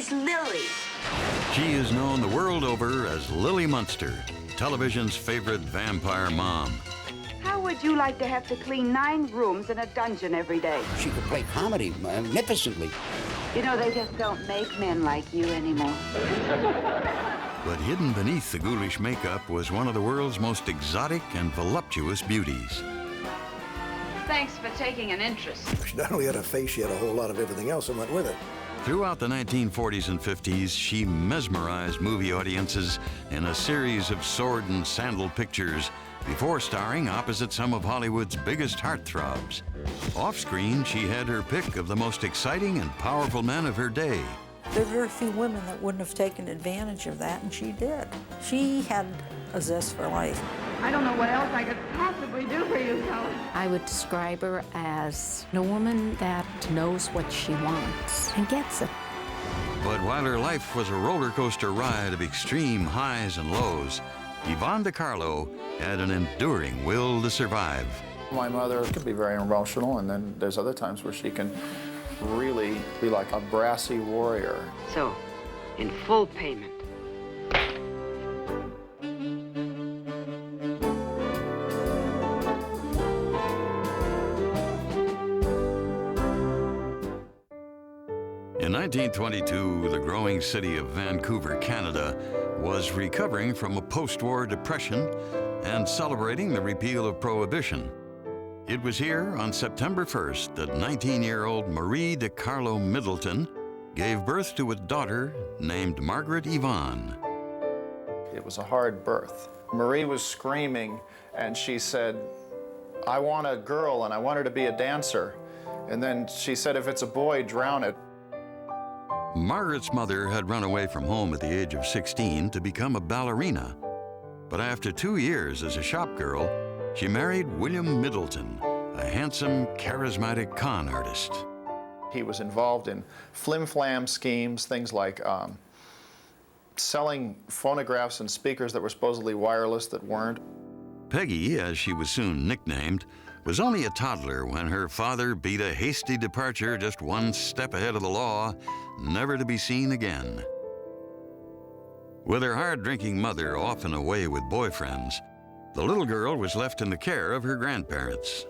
She's Lily. She is known the world over as Lily Munster, television's favorite vampire mom. How would you like to have to clean 9 rooms in a dungeon every day? She could play comedy magnificently. You know, they just don't make men like you anymore. But hidden beneath the ghoulish makeup was one of the world's most exotic and voluptuous beauties. Thanks for taking an interest. She not only had a face, she had a whole lot of everything else that went with it. Throughout the 1940s and 50s, she mesmerized movie audiences in a series of sword and sandal pictures before starring opposite some of Hollywood's biggest heartthrobs. Off-screen, she had her pick of the most exciting and powerful men of her day. There are very few women that wouldn't have taken advantage of that, and she did. She had a zest for life. I don't know what else I could possibly do for you, Helen. I would describe her as a woman that knows what she wants and gets it. But while her life was a roller coaster ride of extreme highs and lows, Yvonne De Carlo had an enduring will to survive. My mother can be very emotional, and then there's other times where she can really be like a brassy warrior. So, in full payment. In 1922, the growing city of Vancouver, Canada, was recovering from a post-war depression and celebrating the repeal of Prohibition. It was here on September 1st that 19-year-old Marie De Carlo Middleton gave birth to a daughter named Margaret Yvonne. It was a hard birth. Marie was screaming, and she said, "I want a girl, and I want her to be a dancer." And then she said, "If it's a boy, drown it." Margaret's mother had run away from home at the age of 16 to become a ballerina. But after 2 years as a shop girl, she married William Middleton, a handsome, charismatic con artist. He was involved in flim-flam schemes, things like selling phonographs and speakers that were supposedly wireless that weren't. Peggy, as she was soon nicknamed, was only a toddler when her father beat a hasty departure just one step ahead of the law, never to be seen again. With her hard-drinking mother often away with boyfriends, the little girl was left in the care of her grandparents.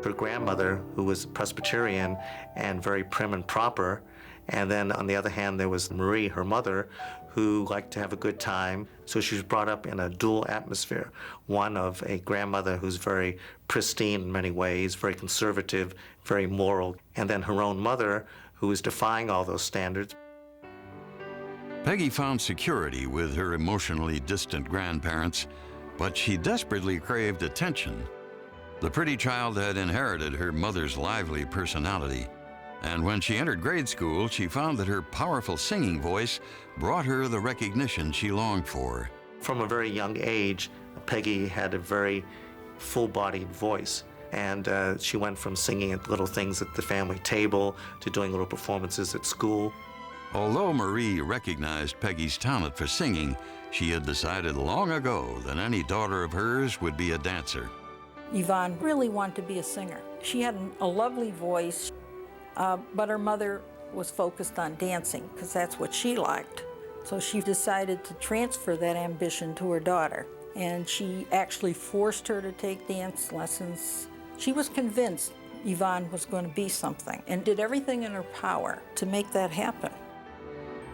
Her grandmother, who was Presbyterian and very prim and proper, and then on the other hand there was Marie, her mother, who liked to have a good time. So she was brought up in a dual atmosphere, one of a grandmother who's very pristine in many ways, very conservative, very moral, and then her own mother, who was defying all those standards. Peggy found security with her emotionally distant grandparents, but she desperately craved attention. The pretty child had inherited her mother's lively personality, and when she entered grade school, she found that her powerful singing voice brought her the recognition she longed for. From a very young age, Peggy had a very full-bodied voice, and she went from singing at little things at the family table to doing little performances at school. Although Marie recognized Peggy's talent for singing, she had decided long ago that any daughter of hers would be a dancer. Yvonne really wanted to be a singer. She had a lovely voice, but her mother was focused on dancing because that's what she liked. So she decided to transfer that ambition to her daughter, and she actually forced her to take dance lessons. She was convinced Yvonne was going to be something and did everything in her power to make that happen.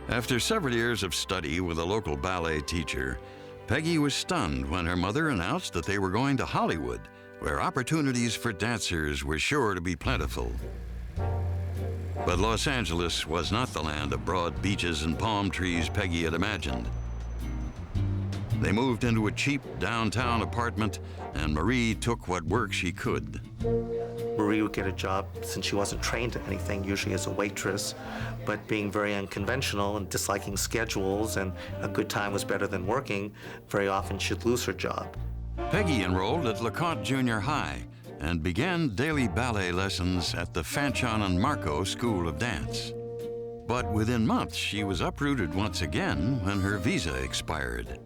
After several years of study with a local ballet teacher, Peggy was stunned when her mother announced that they were going to Hollywood, where opportunities for dancers were sure to be plentiful. But Los Angeles was not the land of broad beaches and palm trees Peggy had imagined. They moved into a cheap downtown apartment, and Marie took what work she could. Marie would get a job, since she wasn't trained in anything, usually as a waitress, but being very unconventional and disliking schedules, and a good time was better than working, very often she'd lose her job. Peggy enrolled at LeConte Junior High and began daily ballet lessons at the Fanchon and Marco School of Dance. But within months, she was uprooted once again when her visa expired.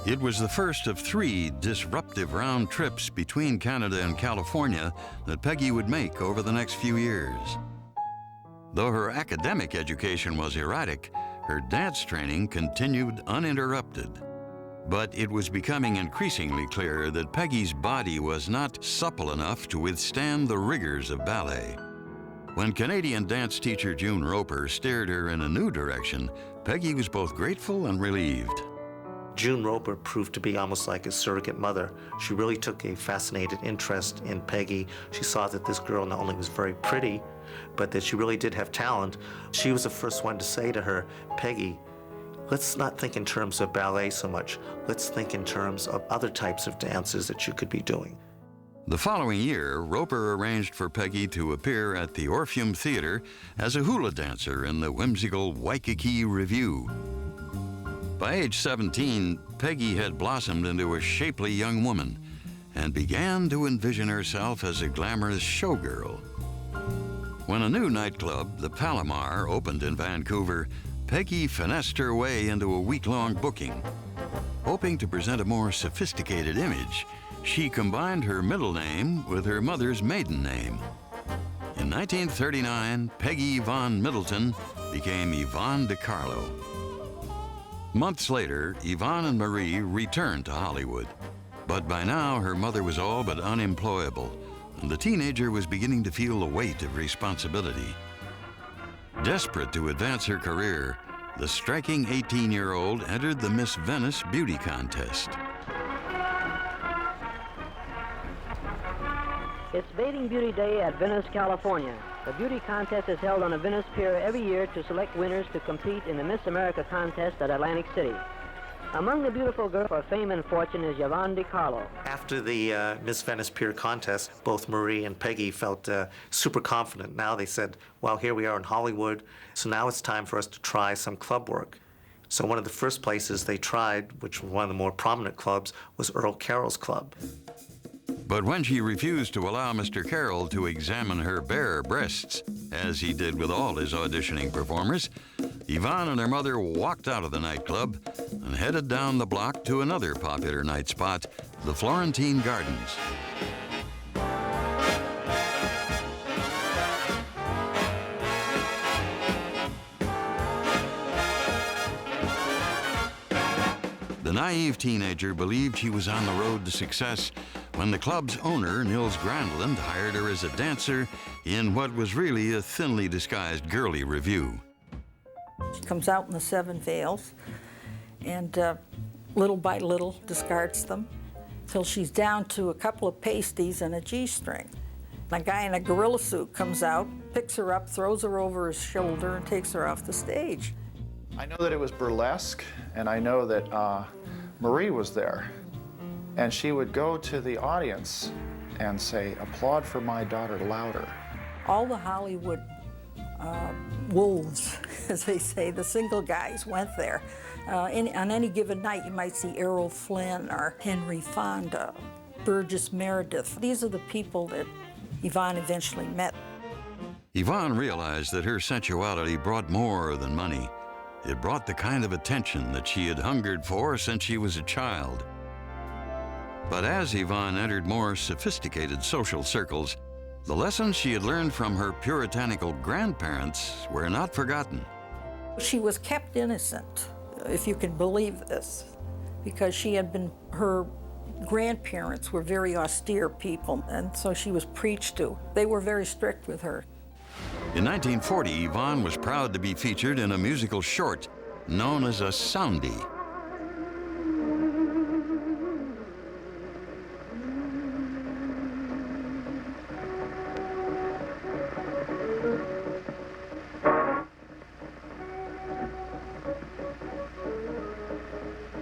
It was the first of 3 disruptive round trips between Canada and California that Peggy would make over the next few years. Though her academic education was erratic, her dance training continued uninterrupted. But it was becoming increasingly clear that Peggy's body was not supple enough to withstand the rigors of ballet. When Canadian dance teacher June Roper steered her in a new direction, Peggy was both grateful and relieved. June Roper proved to be almost like a surrogate mother. She really took a fascinated interest in Peggy. She saw that this girl not only was very pretty, but that she really did have talent. She was the first one to say to her, "Peggy, let's not think in terms of ballet so much. Let's think in terms of other types of dances that you could be doing." The following year, Roper arranged for Peggy to appear at the Orpheum Theater as a hula dancer in the whimsical Waikiki Revue. By age 17, Peggy had blossomed into a shapely young woman and began to envision herself as a glamorous showgirl. When a new nightclub, the Palomar, opened in Vancouver, Peggy finessed her way into a week-long booking. Hoping to present a more sophisticated image, she combined her middle name with her mother's maiden name. In 1939, Peggy Yvonne Middleton became Yvonne De Carlo. Months later, Yvonne and Marie returned to Hollywood. But by now, her mother was all but unemployable, and the teenager was beginning to feel the weight of responsibility. Desperate to advance her career, the striking 18-year-old entered the Miss Venice beauty contest. It's Bathing Beauty Day at Venice, California. The beauty contest is held on a Venice pier every year to select winners to compete in the Miss America contest at Atlantic City. Among the beautiful girls for fame and fortune is Yvonne De Carlo. After the Miss Venice Pier contest, both Marie and Peggy felt super confident. Now they said, well, here we are in Hollywood, so now it's time for us to try some club work. So one of the first places they tried, which was one of the more prominent clubs, was Earl Carroll's club. But when she refused to allow Mr. Carroll to examine her bare breasts, as he did with all his auditioning performers, Yvonne and her mother walked out of the nightclub and headed down the block to another popular night spot, the Florentine Gardens. The naive teenager believed she was on the road to success when the club's owner, Nils Grandland, hired her as a dancer in what was really a thinly disguised girly revue. She comes out in the 7 veils and little by little discards them till she's down to a couple of pasties and a G-string. A guy in a gorilla suit comes out, picks her up, throws her over his shoulder, and takes her off the stage. I know that it was burlesque, and I know that Marie was there. And she would go to the audience and say, "Applaud for my daughter louder." All the Hollywood wolves, as they say, the single guys went there. On any given night, you might see Errol Flynn or Henry Fonda, Burgess Meredith. These are the people that Yvonne eventually met. Yvonne realized that her sensuality brought more than money. It brought the kind of attention that she had hungered for since she was a child. But as Yvonne entered more sophisticated social circles, the lessons she had learned from her puritanical grandparents were not forgotten. She was kept innocent, if you can believe this, because her grandparents were very austere people, and so she was preached to. They were very strict with her. In 1940, Yvonne was proud to be featured in a musical short known as a soundie.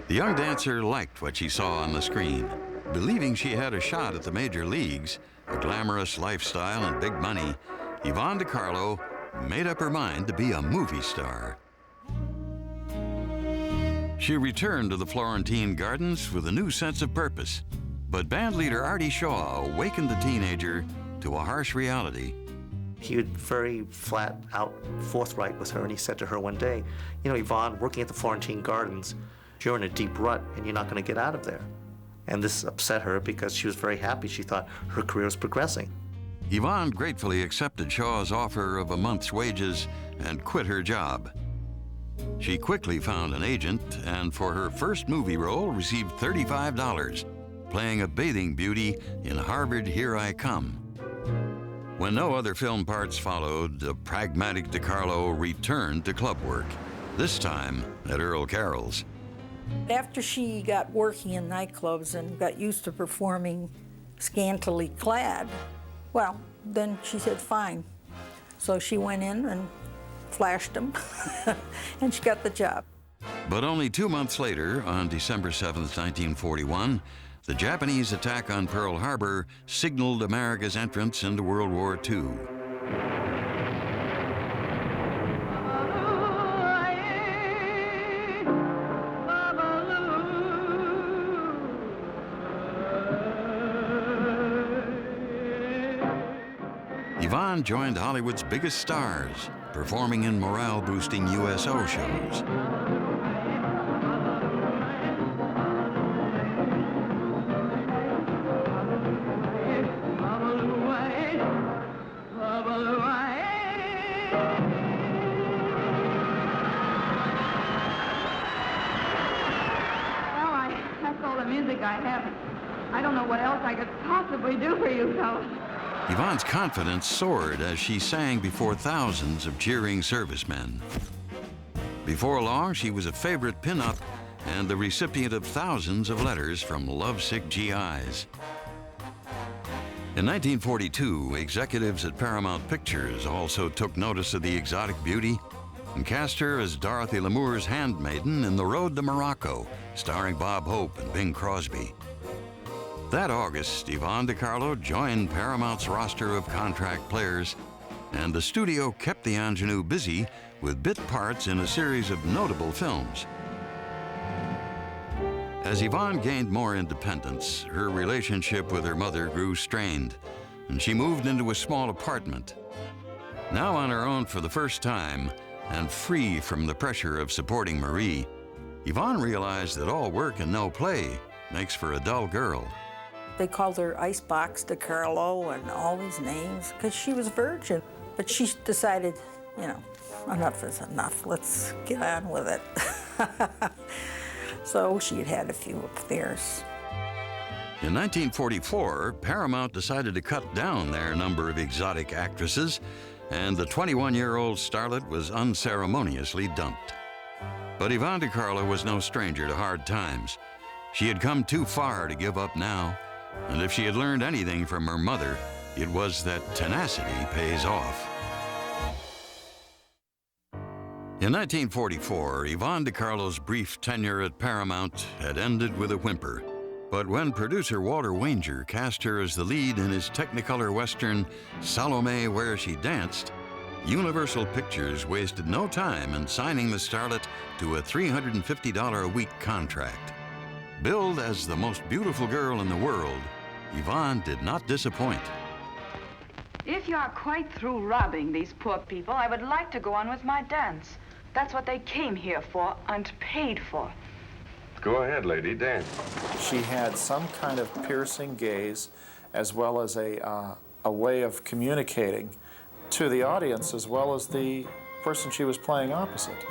The young dancer liked what she saw on the screen. Believing she had a shot at the major leagues, a glamorous lifestyle and big money, Yvonne DeCarlo made up her mind to be a movie star. She returned to the Florentine Gardens with a new sense of purpose, but bandleader Artie Shaw awakened the teenager to a harsh reality. He was very flat out, forthright with her, and he said to her one day, "You know, Yvonne, working at the Florentine Gardens, you're in a deep rut and you're not going to get out of there." And this upset her because she was very happy. She thought her career was progressing. Yvonne gratefully accepted Shaw's offer of a month's wages and quit her job. She quickly found an agent and for her first movie role received $35, playing a bathing beauty in Harvard Here I Come. When no other film parts followed, the pragmatic DeCarlo returned to club work, this time at Earl Carroll's. After she got working in nightclubs and got used to performing scantily clad, well, then she said, fine. So she went in and flashed them, and she got the job. But only 2 months later, on December 7th, 1941, the Japanese attack on Pearl Harbor signaled America's entrance into World War II. Yvonne joined Hollywood's biggest stars, performing in morale-boosting USO shows. That's all the music I have. I don't know what else I could possibly do for you fellas. Yvonne's confidence soared as she sang before thousands of cheering servicemen. Before long, she was a favorite pinup and the recipient of thousands of letters from lovesick GIs. In 1942, executives at Paramount Pictures also took notice of the exotic beauty and cast her as Dorothy Lamour's handmaiden in The Road to Morocco, starring Bob Hope and Bing Crosby. That August, Yvonne De Carlo joined Paramount's roster of contract players, and the studio kept the ingenue busy with bit parts in a series of notable films. As Yvonne gained more independence, her relationship with her mother grew strained, and she moved into a small apartment. Now on her own for the first time, and free from the pressure of supporting Marie, Yvonne realized that all work and no play makes for a dull girl. They called her Icebox De Carlo and all these names because she was a virgin. But she decided, you know, enough is enough. Let's get on with it. So she had had a few affairs. In 1944, Paramount decided to cut down their number of exotic actresses, and the 21-year-old starlet was unceremoniously dumped. But Yvonne De Carlo was no stranger to hard times. She had come too far to give up now, and if she had learned anything from her mother, it was that tenacity pays off. In 1944, Yvonne De Carlo's brief tenure at Paramount had ended with a whimper. But when producer Walter Wanger cast her as the lead in his Technicolor Western, Salome Where She Danced, Universal Pictures wasted no time in signing the starlet to a $350 a week contract. Billed as the most beautiful girl in the world, Yvonne did not disappoint. If you are quite through robbing these poor people, I would like to go on with my dance. That's what they came here for and paid for. Go ahead, lady, dance. She had some kind of piercing gaze as well as a way of communicating to the audience as well as the person she was playing opposite.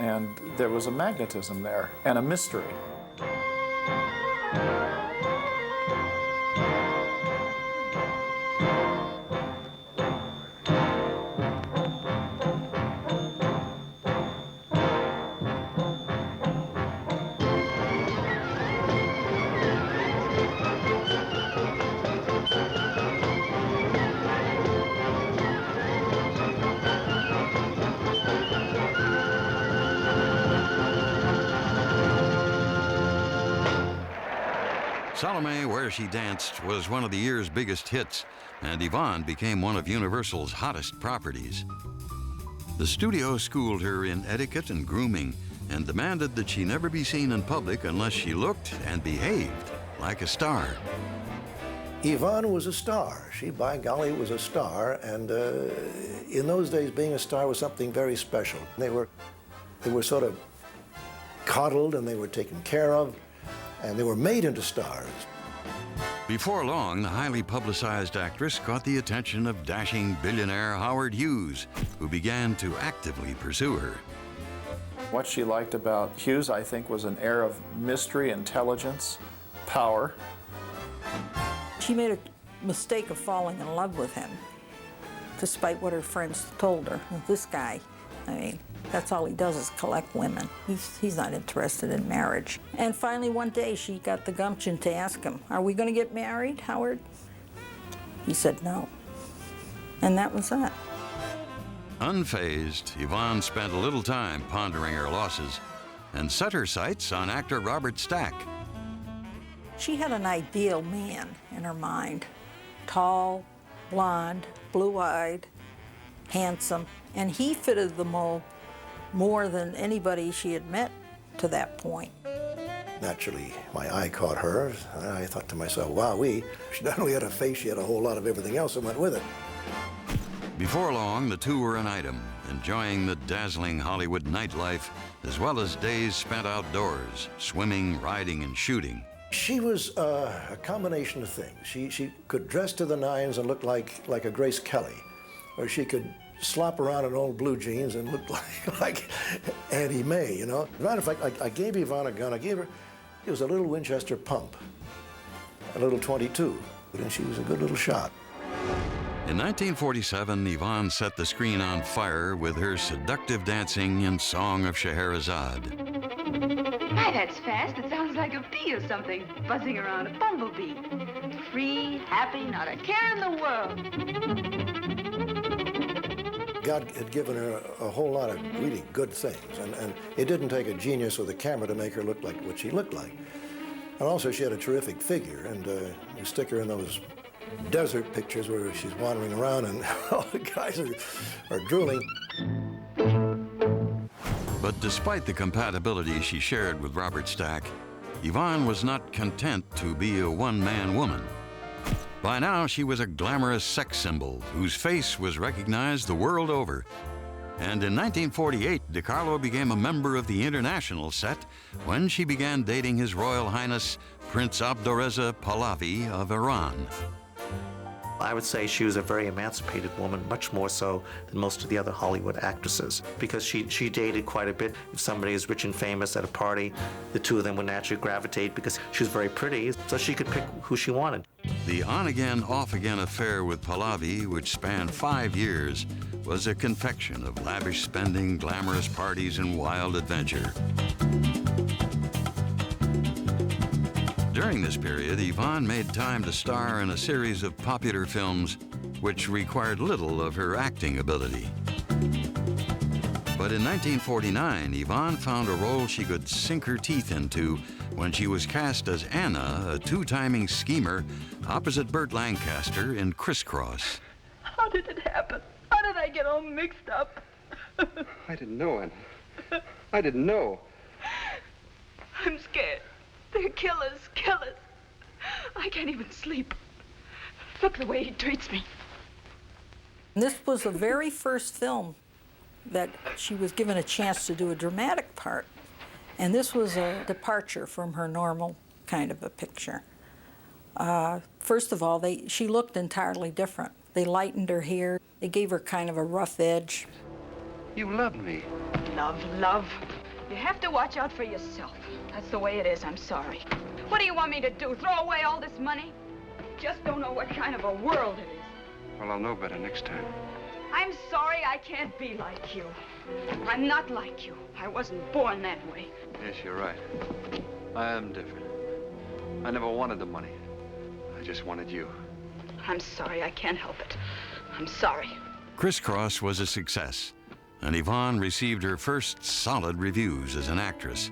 And there was a magnetism there and a mystery. Salome Where She Danced was one of the year's biggest hits, and Yvonne became one of Universal's hottest properties. The studio schooled her in etiquette and grooming and demanded that she never be seen in public unless she looked and behaved like a star. Yvonne was a star. She, by golly, was a star, and in those days, being a star was something very special. They were sort of coddled, and they were taken care of, and they were made into stars. Before long, the highly publicized actress caught the attention of dashing billionaire Howard Hughes, who began to actively pursue her. What she liked about Hughes, I think, was an air of mystery, intelligence, power. She made a mistake of falling in love with him, despite what her friends told her. This guy, I mean, that's all he does is collect women. He's not interested in marriage. And finally, one day, she got the gumption to ask him, "Are we going to get married, Howard?" He said no. And that was that. Unfazed, Yvonne spent a little time pondering her losses and set her sights on actor Robert Stack. She had an ideal man in her mind. Tall, blonde, blue-eyed, handsome, and he fitted the mold more than anybody she had met to that point. Naturally, my eye caught hers. I thought to myself, wowee, she not only had a face, she had a whole lot of everything else that went with it. Before long, the two were an item, enjoying the dazzling Hollywood nightlife, as well as days spent outdoors, swimming, riding, and shooting. She was a combination of things. She could dress to the nines and look like a Grace Kelly, or she could slop around in old blue jeans and look like Auntie May, you know. As a matter of fact, I gave Yvonne a gun. It was a little Winchester pump, a little .22, and she was a good little shot. In 1947, Yvonne set the screen on fire with her seductive dancing in Song of Scheherazade. My, that's fast. It sounds like a bee or something buzzing around a bumblebee. Free, happy, not a care in the world. God had given her a whole lot of really good things, and it didn't take a genius with a camera to make her look like what she looked like. And also, she had a terrific figure, and you stick her in those desert pictures where she's wandering around and all the guys are drooling. But despite the compatibility she shared with Robert Stack, Yvonne was not content to be a one-man woman. By now, she was a glamorous sex symbol whose face was recognized the world over. And in 1948, De Carlo became a member of the international set when she began dating His Royal Highness Prince Abdoreza Pahlavi of Iran. I would say she was a very emancipated woman, much more so than most of the other Hollywood actresses, because she dated quite a bit. If somebody is rich and famous at a party, the two of them would naturally gravitate because she was very pretty, so she could pick who she wanted. The on-again, off-again affair with Pahlavi, which spanned 5 years, was a confection of lavish spending, glamorous parties, and wild adventure. During this period, Yvonne made time to star in a series of popular films which required little of her acting ability. But in 1949, Yvonne found a role she could sink her teeth into when she was cast as Anna, a two-timing schemer, opposite Burt Lancaster in Crisscross. How did it happen? How did I get all mixed up? I didn't know, Anna. I didn't know. I'm scared. They're killers, killers. I can't even sleep. Look the way he treats me. This was the very first film that she was given a chance to do a dramatic part. And this was a departure from her normal kind of a picture. First of all, she looked entirely different. They lightened her hair. They gave her kind of a rough edge. You loved me. Love, love. You have to watch out for yourself. That's the way it is, I'm sorry. What do you want me to do, throw away all this money? Just don't know what kind of a world it is. Well, I'll know better next time. I'm sorry I can't be like you. I'm not like you. I wasn't born that way. Yes, you're right. I am different. I never wanted the money. I just wanted you. I'm sorry, I can't help it. I'm sorry. Crisscross was a success, and Yvonne received her first solid reviews as an actress.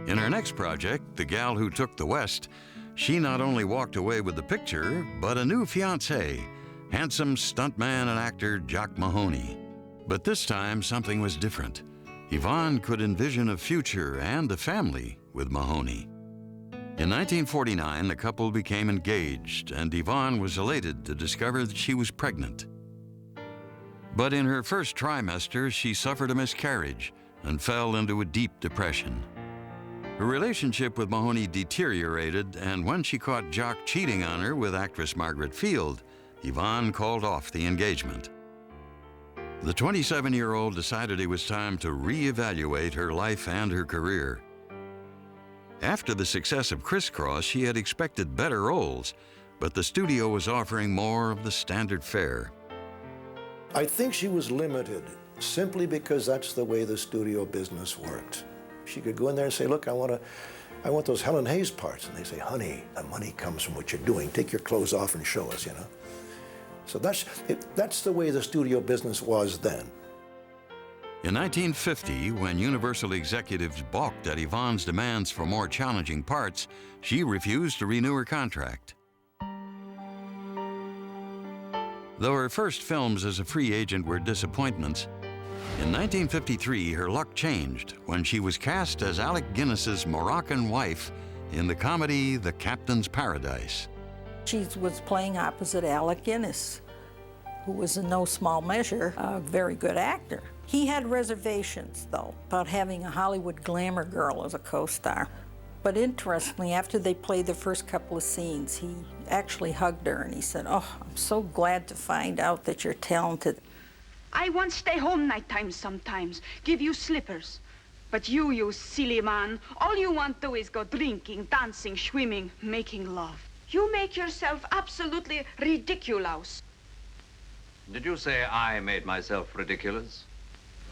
In her next project, The Gal Who Took the West, she not only walked away with the picture, but a new fiancé, handsome stuntman and actor Jock Mahoney. But this time, something was different. Yvonne could envision a future and a family with Mahoney. In 1949, the couple became engaged, and Yvonne was elated to discover that she was pregnant. But in her first trimester, she suffered a miscarriage and fell into a deep depression. Her relationship with Mahoney deteriorated, and when she caught Jock cheating on her with actress Margaret Field, Yvonne called off the engagement. The 27-year-old decided it was time to reevaluate her life and her career. After the success of Crisscross, she had expected better roles, but the studio was offering more of the standard fare. I think she was limited simply because that's the way the studio business worked. She could go in there and say, look, I want those Helen Hayes parts. And they say, honey, the money comes from what you're doing. Take your clothes off and show us, you know. So that's the way the studio business was then. In 1950, when Universal executives balked at Yvonne's demands for more challenging parts, she refused to renew her contract. Though her first films as a free agent were disappointments, in 1953 her luck changed when she was cast as Alec Guinness's Moroccan wife in the comedy The Captain's Paradise. She was playing opposite Alec Guinness, who was in no small measure a very good actor. He had reservations, though, about having a Hollywood glamour girl as a co-star. But interestingly, after they played the first couple of scenes, he actually hugged her and he said, oh, I'm so glad to find out that you're talented. I want to stay home nighttime sometimes, give you slippers. But you silly man, all you want to do is go drinking, dancing, swimming, making love. You make yourself absolutely ridiculous. Did you say I made myself ridiculous?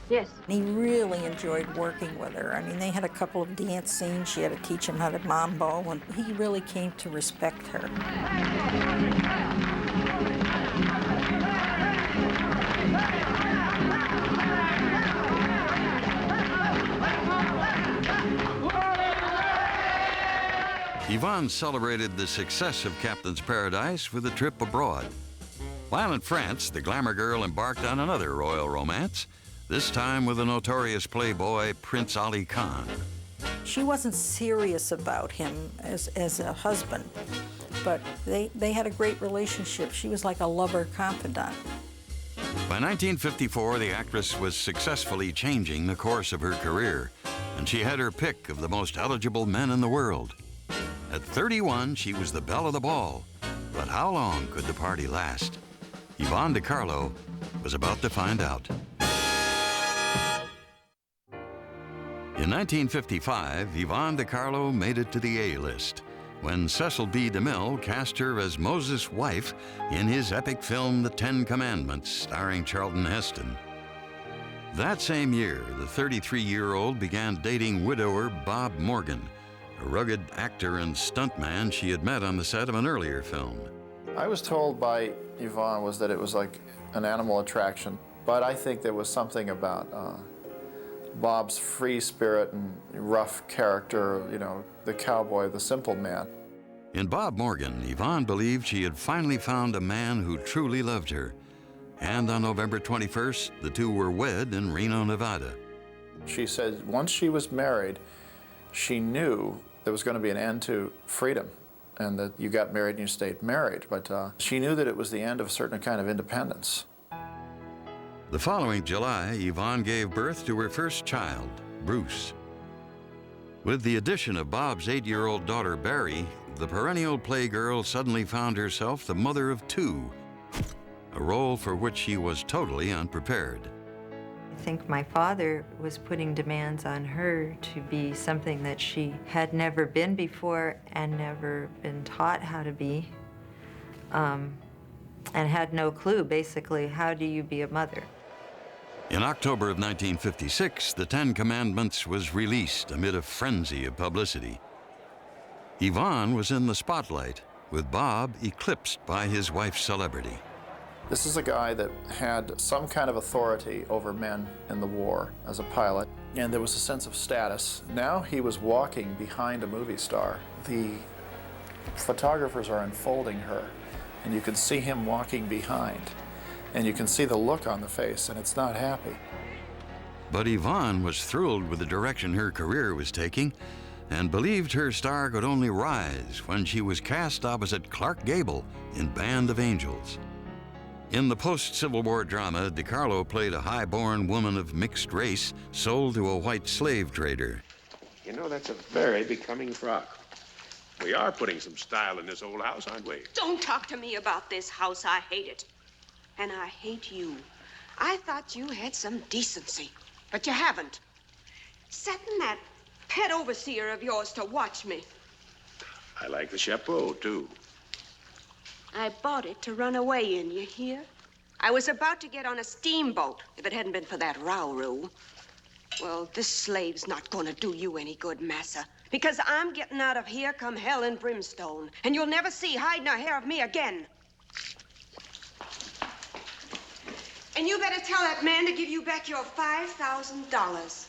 Yes. He really enjoyed working with her. I mean, they had a couple of dance scenes. She had to teach him how to mambo, and he really came to respect her. Yvonne celebrated the success of Captain's Paradise with a trip abroad. While in France, the glamour girl embarked on another royal romance, this time with the notorious playboy Prince Ali Khan. She wasn't serious about him as a husband, but they had a great relationship. She was like a lover confidant. By 1954, the actress was successfully changing the course of her career, and she had her pick of the most eligible men in the world. At 31, she was the belle of the ball, but how long could the party last? Yvonne De Carlo was about to find out. In 1955, Yvonne De Carlo made it to the A-list when Cecil B. DeMille cast her as Moses' wife in his epic film The Ten Commandments, starring Charlton Heston. That same year, the 33-year-old began dating widower Bob Morgan, a rugged actor and stuntman she had met on the set of an earlier film. I was told by Yvonne was that it was like an animal attraction, but I think there was something about Bob's free spirit and rough character, you know, the cowboy, the simple man. In Bob Morgan, Yvonne believed she had finally found a man who truly loved her. And on November 21st, the two were wed in Reno, Nevada. She said once she was married, she knew there was going to be an end to freedom and that you got married and you stayed married. But she knew that it was the end of a certain kind of independence. The following July, Yvonne gave birth to her first child, Bruce. With the addition of Bob's 8-year-old daughter, Barry, the perennial playgirl suddenly found herself the mother of two, a role for which she was totally unprepared. I think my father was putting demands on her to be something that she had never been before and never been taught how to be, and had no clue, basically, how do you be a mother? In October of 1956, The Ten Commandments was released amid a frenzy of publicity. Yvonne was in the spotlight, with Bob eclipsed by his wife's celebrity. This is a guy that had some kind of authority over men in the war as a pilot, and there was a sense of status. Now he was walking behind a movie star. The photographers are unfolding her, and you can see him walking behind, and you can see the look on the face, and it's not happy. But Yvonne was thrilled with the direction her career was taking and believed her star could only rise when she was cast opposite Clark Gable in Band of Angels. In the post-Civil War drama, DeCarlo played a high-born woman of mixed race sold to a white slave trader. You know, that's a very becoming frock. We are putting some style in this old house, aren't we? Don't talk to me about this house. I hate it. And I hate you. I thought you had some decency, but you haven't. Setting that pet overseer of yours to watch me. I like the chapeau, too. I bought it to run away in, you hear? I was about to get on a steamboat if it hadn't been for that row-roo. Well, this slave's not gonna do you any good, massa, because I'm getting out of here come hell and brimstone, and you'll never see hide nor hair of me again. And you better tell that man to give you back your $5,000.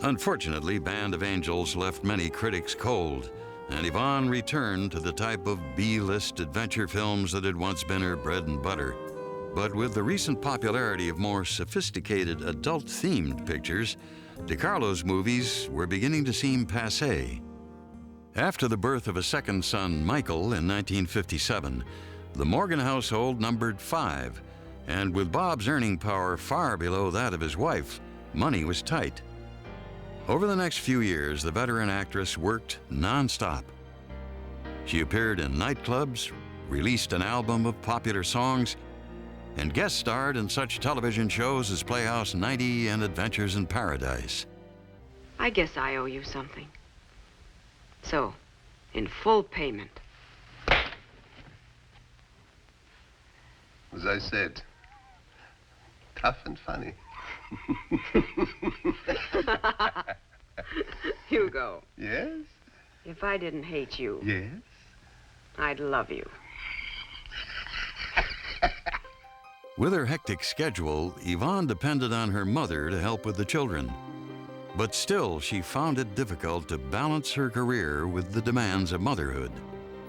Unfortunately, Band of Angels left many critics cold, and Yvonne returned to the type of B-list adventure films that had once been her bread and butter. But with the recent popularity of more sophisticated adult-themed pictures, DeCarlo's movies were beginning to seem passé. After the birth of a second son, Michael, in 1957, the Morgan household numbered 5, and with Bob's earning power far below that of his wife, money was tight. Over the next few years, the veteran actress worked non-stop. She appeared in nightclubs, released an album of popular songs, and guest starred in such television shows as Playhouse 90 and Adventures in Paradise. I guess I owe you something. So, in full payment. As I said, tough and funny. Hugo. Yes? If I didn't hate you, Yes? I'd love you. With her hectic schedule, Yvonne depended on her mother to help with the children. But still, she found it difficult to balance her career with the demands of motherhood.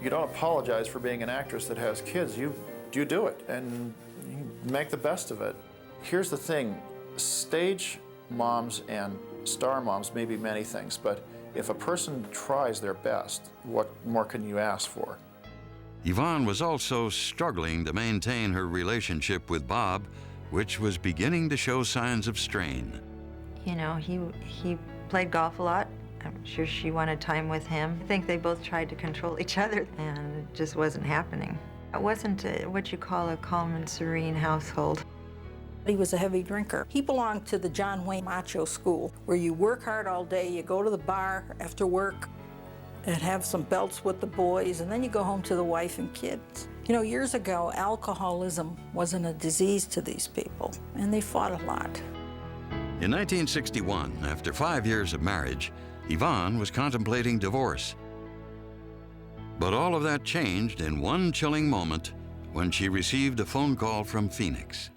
You don't apologize for being an actress that has kids. You do it, and you make the best of it. Here's the thing. Stage moms and star moms may be many things, but if a person tries their best, what more can you ask for? Yvonne was also struggling to maintain her relationship with Bob, which was beginning to show signs of strain. You know, he played golf a lot. I'm sure she wanted time with him. I think they both tried to control each other, and it just wasn't happening. It wasn't what you call a calm and serene household. He was a heavy drinker. He belonged to the John Wayne macho school, where you work hard all day, you go to the bar after work, and have some belts with the boys, and then you go home to the wife and kids. You know, years ago, alcoholism wasn't a disease to these people, and they fought a lot. In 1961, after 5 years of marriage, Yvonne was contemplating divorce. But all of that changed in one chilling moment when she received a phone call from Phoenix.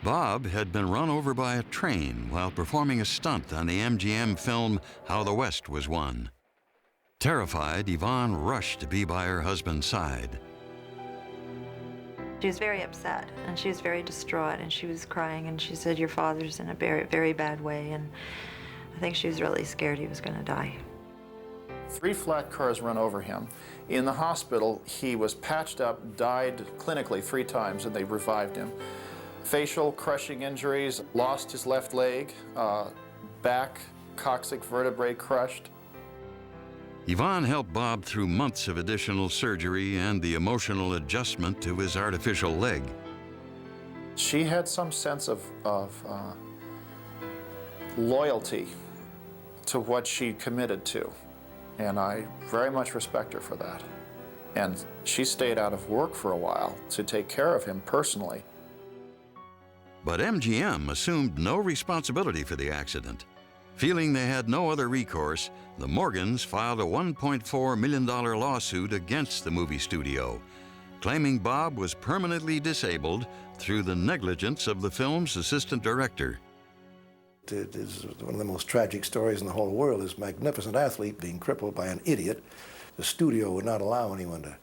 Bob had been run over by a train while performing a stunt on the MGM film How the West Was Won. Terrified, Yvonne rushed to be by her husband's side. She was very upset, and she was very distraught, and she was crying, and she said, "Your father's in a very, very bad way," and I think she was really scared he was going to die. 3 flat cars run over him. In the hospital, he was patched up, died clinically 3 times, and they revived him. Facial crushing injuries, lost his left leg, back, coccyx vertebrae crushed. Yvonne helped Bob through months of additional surgery and the emotional adjustment to his artificial leg. She had some sense of loyalty to what she committed to, and I very much respect her for that. And she stayed out of work for a while to take care of him personally. But MGM assumed no responsibility for the accident. Feeling they had no other recourse, the Morgans filed a $1.4 million lawsuit against the movie studio, claiming Bob was permanently disabled through the negligence of the film's assistant director. It is one of the most tragic stories in the whole world, this magnificent athlete being crippled by an idiot. The studio would not allow anyone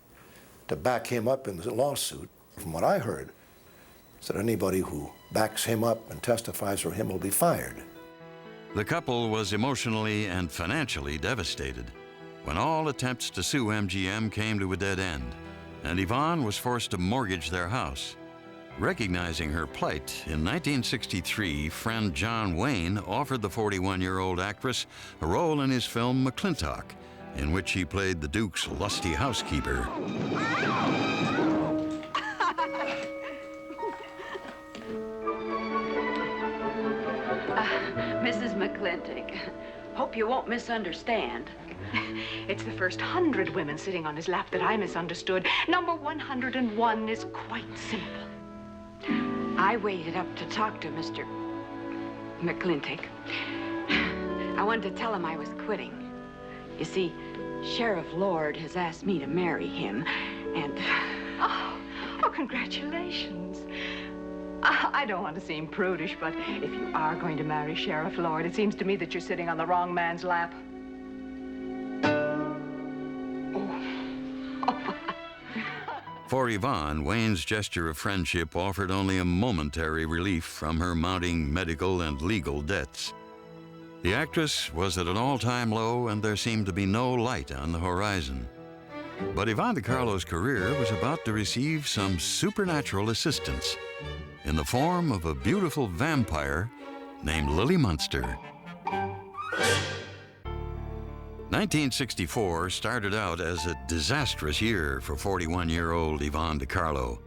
to back him up in the lawsuit. From what I heard, said anybody who backs him up and testifies for him will be fired. The couple was emotionally and financially devastated when all attempts to sue MGM came to a dead end, and Yvonne was forced to mortgage their house. Recognizing her plight, in 1963, friend John Wayne offered the 41-year-old actress a role in his film McClintock, in which she played the Duke's lusty housekeeper. Mrs. McClintock, hope you won't misunderstand. It's the first 100 women sitting on his lap that I misunderstood. Number 101 is quite simple. I waited up to talk to Mr. McClintock. I wanted to tell him I was quitting. You see, Sheriff Lord has asked me to marry him, and... Oh, congratulations. I don't want to seem prudish, but if you are going to marry Sheriff Lord, it seems to me that you're sitting on the wrong man's lap. For Yvonne, Wayne's gesture of friendship offered only a momentary relief from her mounting medical and legal debts. The actress was at an all-time low, and there seemed to be no light on the horizon. But Yvonne De Carlo's career was about to receive some supernatural assistance in the form of a beautiful vampire named Lily Munster. 1964 started out as a disastrous year for 41-year-old Yvonne De Carlo.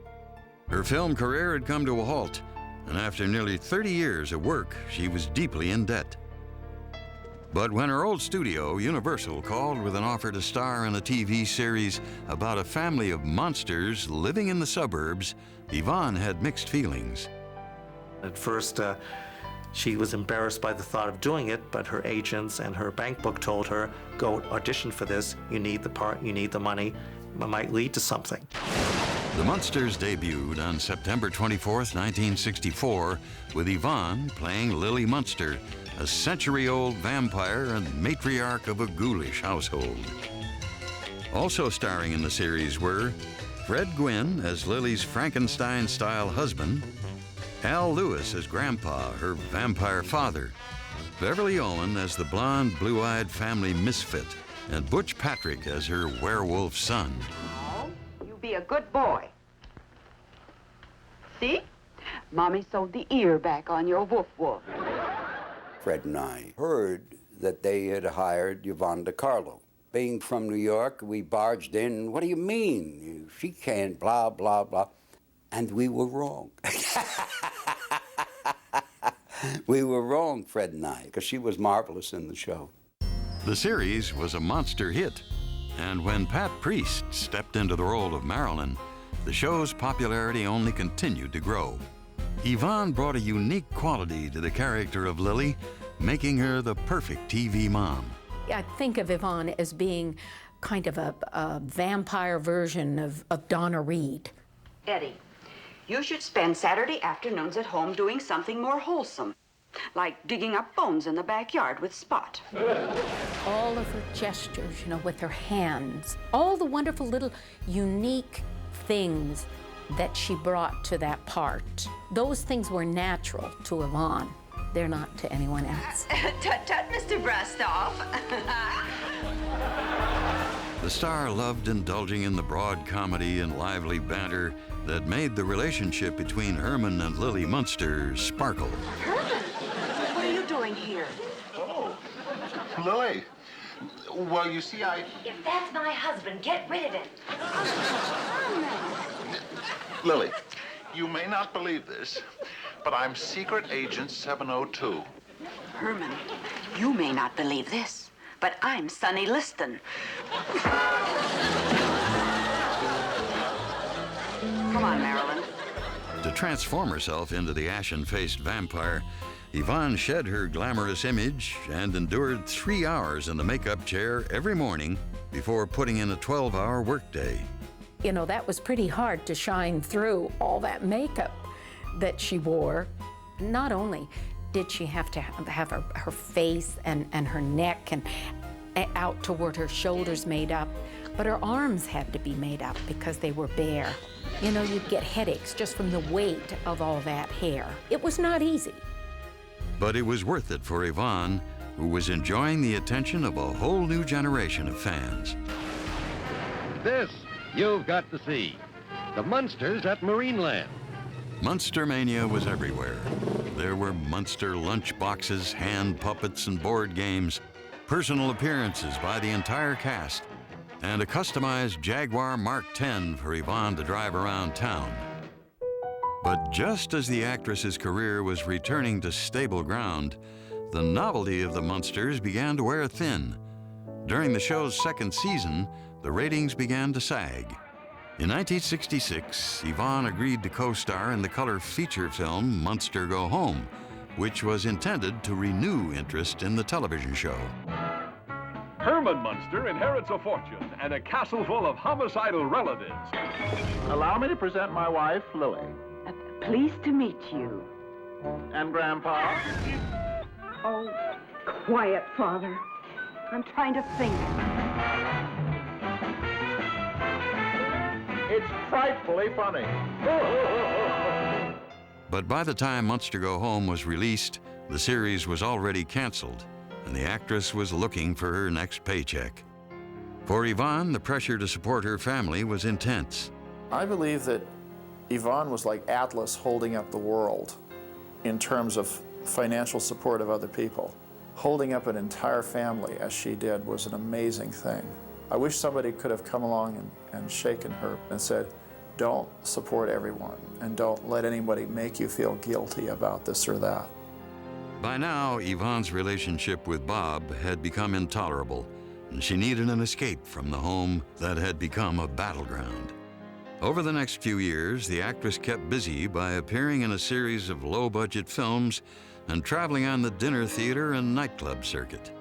Her film career had come to a halt, and after nearly 30 years of work, she was deeply in debt. But when her old studio, Universal, called with an offer to star in a TV series about a family of monsters living in the suburbs, Yvonne had mixed feelings. At first, she was embarrassed by the thought of doing it, but her agents and her bank book told her, go audition for this, you need the part, you need the money, it might lead to something. The Munsters debuted on September 24th, 1964, with Yvonne playing Lily Munster, a century-old vampire and matriarch of a ghoulish household. Also starring in the series were Fred Gwynne as Lily's Frankenstein-style husband, Al Lewis as Grandpa, her vampire father, Beverly Owen as the blonde, blue-eyed family misfit, and Butch Patrick as her werewolf son. Oh, you be a good boy. See? Mommy sewed the ear back on your woof-woof. Fred and I heard that they had hired Yvonne De Carlo. Being from New York, we barged in. What do you mean? She can't, blah, blah, blah. And we were wrong. We were wrong, Fred and I, because she was marvelous in the show. The series was a monster hit, and when Pat Priest stepped into the role of Marilyn, the show's popularity only continued to grow. Yvonne brought a unique quality to the character of Lily, making her the perfect TV mom. I think of Yvonne as being kind of a vampire version of Donna Reed. Eddie, you should spend Saturday afternoons at home doing something more wholesome, like digging up bones in the backyard with Spot. All of her gestures, you know, with her hands, all the wonderful little unique things that she brought to that part. Those things were natural to Yvonne. They're not to anyone else. Tut-tut, Mr. Brastoff. The star loved indulging in the broad comedy and lively banter that made the relationship between Herman and Lily Munster sparkle. Herman, what are you doing here? Oh, Lily. Well, you see, If that's my husband, get rid of him. Lily, you may not believe this, but I'm Secret Agent 702. Herman, you may not believe this, but I'm Sonny Liston. Come on, Marilyn. To transform herself into the ashen-faced vampire, Yvonne shed her glamorous image and endured 3 hours in the makeup chair every morning before putting in a 12-hour workday. You know, that was pretty hard to shine through all that makeup that she wore. Not only did she have to have her face and her neck and out toward her shoulders made up, but her arms had to be made up because they were bare. You know, you'd get headaches just from the weight of all that hair. It was not easy. But it was worth it for Yvonne, who was enjoying the attention of a whole new generation of fans. This you've got to see. The Munsters at Marineland. Munster mania was everywhere. There were Munster lunch boxes, hand puppets, and board games, personal appearances by the entire cast, and a customized Jaguar Mark X for Yvonne to drive around town. But just as the actress's career was returning to stable ground, the novelty of the Munsters began to wear thin. During the show's second season, the ratings began to sag. In 1966, Yvonne agreed to co-star in the color feature film Munster Go Home, which was intended to renew interest in the television show. Herman Munster inherits a fortune and a castle full of homicidal relatives. Allow me to present my wife, Lily. Pleased to meet you. And Grandpa? Oh, quiet, Father. I'm trying to think. It's frightfully funny. But by the time Munster Go Home was released, the series was already canceled, and the actress was looking for her next paycheck. For Yvonne, the pressure to support her family was intense. I believe that Yvonne was like Atlas holding up the world in terms of financial support of other people. Holding up an entire family as she did was an amazing thing. I wish somebody could have come along and shaken her and said, don't support everyone and don't let anybody make you feel guilty about this or that. By now, Yvonne's relationship with Bob had become intolerable, and she needed an escape from the home that had become a battleground. Over the next few years, the actress kept busy by appearing in a series of low-budget films and traveling on the dinner theater and nightclub circuit.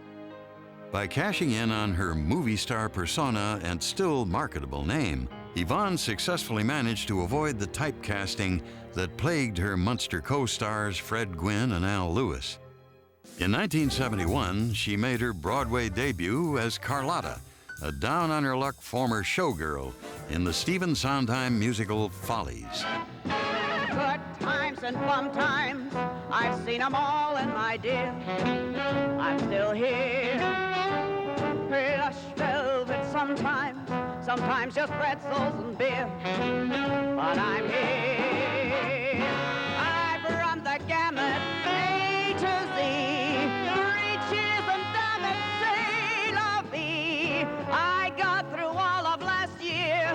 By cashing in on her movie star persona and still marketable name, Yvonne successfully managed to avoid the typecasting that plagued her Munster co-stars Fred Gwynne and Al Lewis. In 1971, she made her Broadway debut as Carlotta, a down-on-her-luck former showgirl in the Stephen Sondheim musical Follies. Good times and fun times, I've seen them all in my dear. I'm still here. Plush velvet sometimes just pretzels and beer. But I'm here. I've run the gamut, A to Z. 3 cheers and damn it, c'est la vie. I got through all of last year,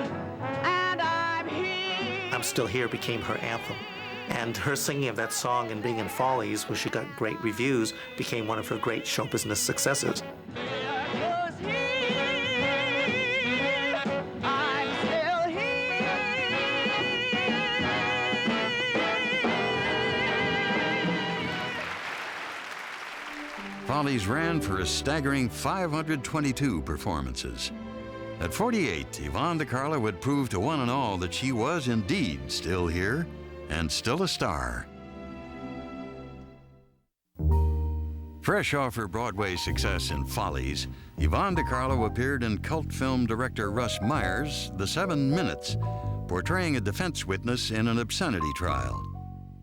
and I'm here. I'm Still Here became her anthem. And her singing of that song and being in Follies, where she got great reviews, became one of her great show business successes. Follies ran for a staggering 522 performances. At 48, Yvonne De Carlo would prove to one and all that she was indeed still here and still a star. Fresh off her Broadway success in Follies, Yvonne De Carlo appeared in cult film director Russ Meyer's The 7 Minutes, portraying a defense witness in an obscenity trial.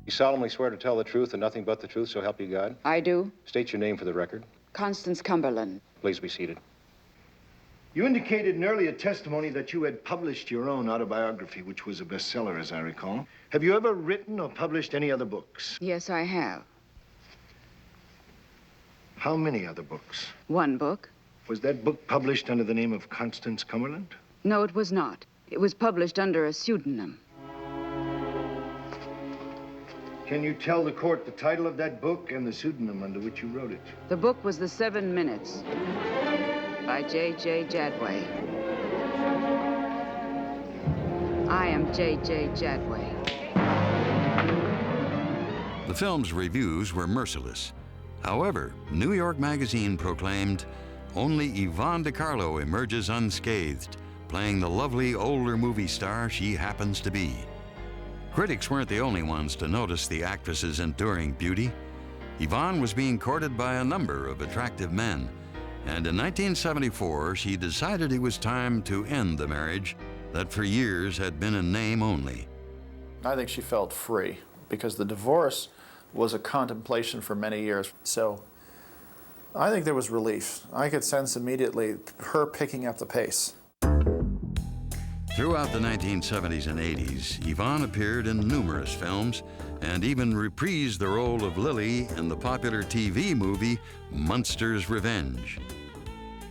You solemnly swear to tell the truth and nothing but the truth, so help you God? I do. State your name for the record. Constance Cumberland. Please be seated. You indicated in earlier testimony that you had published your own autobiography, which was a bestseller, as I recall. Have you ever written or published any other books? Yes, I have. How many other books? 1 book. Was that book published under the name of Constance Cumberland? No, it was not. It was published under a pseudonym. Can you tell the court the title of that book and the pseudonym under which you wrote it? The book was The 7 Minutes by J.J. Jadway. I am J.J. Jadway. The film's reviews were merciless. However, New York Magazine proclaimed, only Yvonne De Carlo emerges unscathed, playing the lovely older movie star she happens to be. Critics weren't the only ones to notice the actress's enduring beauty. Yvonne was being courted by a number of attractive men, and in 1974, she decided it was time to end the marriage that for years had been in name only. I think she felt free because the divorce was a contemplation for many years. So I think there was relief. I could sense immediately her picking up the pace. Throughout the 1970s and 80s, Yvonne appeared in numerous films and even reprised the role of Lily in the popular TV movie Munsters' Revenge.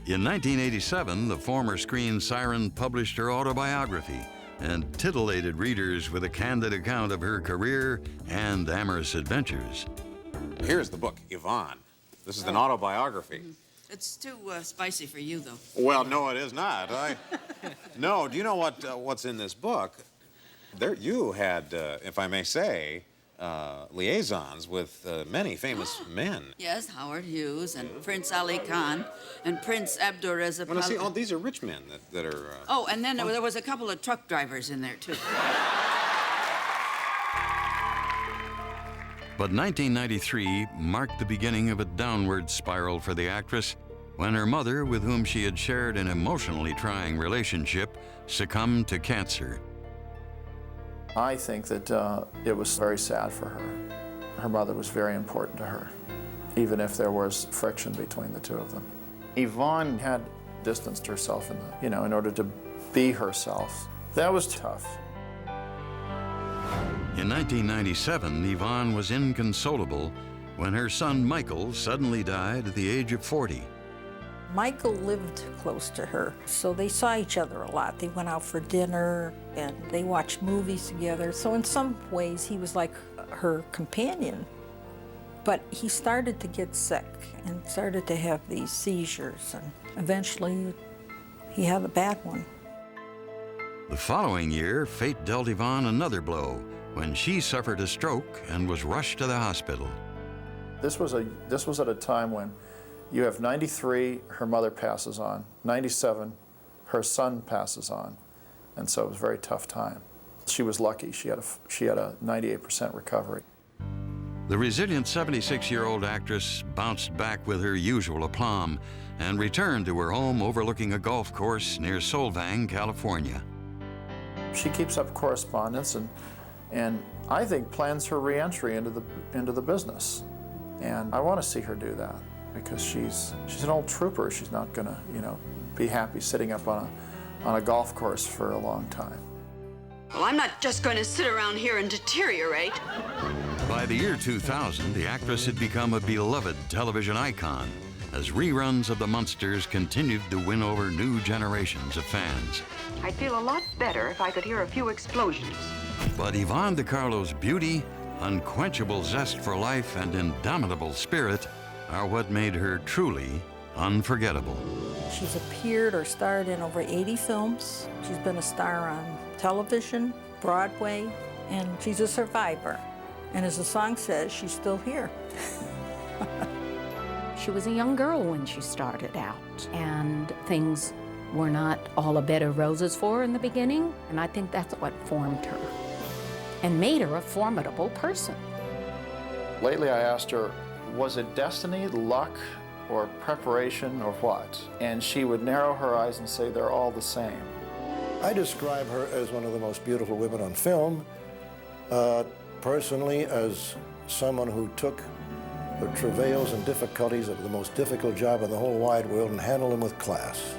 In 1987, the former screen siren published her autobiography and titillated readers with a candid account of her career and amorous adventures. Here's the book, Yvonne. This is an autobiography. It's too spicy for you, though. Well, no, it is not. No, do you know what's in this book? There, you had, if I may say, liaisons with many famous men. Yes, Howard Hughes and Prince Ali Khan and Prince Abdurrezza. Well, see, these are rich men that are... Oh, and then there was a couple of truck drivers in there, too. But 1993 marked the beginning of a downward spiral for the actress when her mother, with whom she had shared an emotionally trying relationship, succumbed to cancer. I think that it was very sad for her. Her mother was very important to her, even if there was friction between the two of them. Yvonne had distanced herself in order to be herself. That was tough. In 1997, Yvonne was inconsolable when her son Michael suddenly died at the age of 40. Michael lived close to her, so they saw each other a lot. They went out for dinner and they watched movies together. So in some ways, he was like her companion. But he started to get sick and started to have these seizures, and eventually he had a bad one. The following year, fate dealt Yvonne another blow when she suffered a stroke and was rushed to the hospital. This was at a time when you have 93, her mother passes on, 97, her son passes on, and so it was a very tough time. She was lucky. She had a 98% recovery. The resilient 76-year-old actress bounced back with her usual aplomb and returned to her home overlooking a golf course near Solvang, California. She keeps up correspondence and I think plans her re-entry into the business. And I want to see her do that because she's an old trooper. She's not going to, be happy sitting up on a golf course for a long time. Well, I'm not just going to sit around here and deteriorate. By the year 2000, the actress had become a beloved television icon as reruns of the Munsters continued to win over new generations of fans. I'd feel a lot better if I could hear a few explosions. But Yvonne De Carlo's beauty, unquenchable zest for life, and indomitable spirit are what made her truly unforgettable. She's appeared or starred in over 80 films. She's been a star on television, Broadway, and she's a survivor. And as the song says, she's still here. She was a young girl when she started out, and things were not all a bed of roses for her in the beginning, and I think that's what formed her and made her a formidable person. Lately I asked her, was it destiny, luck, or preparation, or what? And she would narrow her eyes and say they're all the same. I describe her as one of the most beautiful women on film, personally as someone who took the travails and difficulties of the most difficult job in the whole wide world and handled them with class.